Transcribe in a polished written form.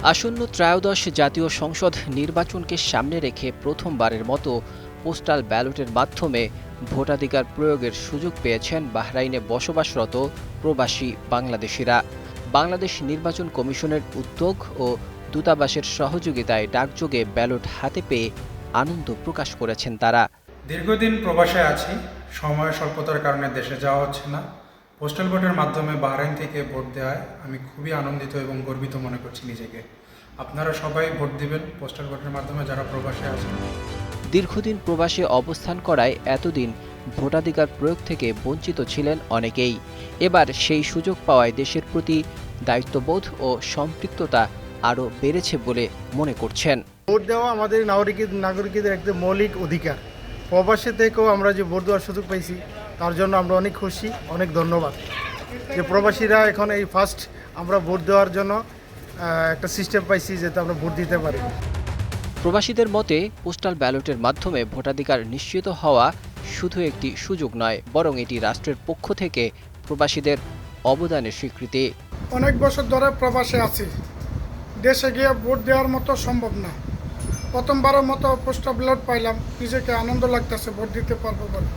আসন্ন ত্রয়োদশ জাতীয় সংসদ নির্বাচনকে সামনে রেখে প্রথমবারের মতো পোস্টাল ব্যালটের মাধ্যমে ভোটাধিকার প্রয়োগের সুযোগ পেয়েছেন বাহরাইনে বসবাসরত প্রবাসী বাংলাদেশিরা। বাংলাদেশ নির্বাচন কমিশনের উদ্যোগ ও দূতাবাসের সহযোগিতায় ডাকযোগে ব্যালট হাতে পেয়ে আনন্দ প্রকাশ করেছেন তারা। দীর্ঘদিন প্রবাসে আছি, সময় স্বল্পতার কারণে দেশে যাওয়া হচ্ছে না। পোস্টাল ভোটের মাধ্যমে বাহরাইন থেকে ভোট দেওয়ায় আমি খুবই আনন্দিত এবং গর্বিত মনে করছি নিজেকে। আপনারা সবাই ভোট দিবেন পোস্টাল ভোটের মাধ্যমে যারা প্রবাসে আছেন। দীর্ঘদিন প্রবাসে অবস্থান করায় এতদিন ভোটাধিকার প্রয়োগ থেকে বঞ্চিত ছিলেন অনেকেই। এবার সেই সুযোগ পাওয়ায় দেশের প্রতি দায়িত্ববোধ ও সম্পৃক্ততা আরও বেড়েছে বলে মনে করছেন। ভোট দেওয়া আমাদের নাগরিকদের একটা মৌলিক অধিকার। প্রবাসী থেকেও আমরা যে ভোট দেওয়ার সুযোগ পেয়েছি তার জন্য আমরা অনেক খুশি, অনেক ধন্যবাদ যে প্রবাসীরা এখন এই ফার্স্ট আমরা ভোট দেওয়ার জন্য একটা সিস্টেম পাইছি যাতে আমরা ভোট দিতে পারি। প্রবাসীদের মতে পোস্টাল ব্যালটের মাধ্যমে ভোটাধিকার নিশ্চিত হওয়া শুধু একটি সুযোগ নয়, বরং এটি রাষ্ট্রের পক্ষ থেকে প্রবাসীদের অবদানের স্বীকৃতি। অনেক বছর ধরে প্রবাসে আছি, দেশে গিয়ে ভোট দেওয়ার মতো সম্ভব না। প্রথমবারের মতো পোস্টাল ব্যালট পাইলাম, নিজেকে আনন্দ লাগতেছে ভোট দিতে পারবো বলে।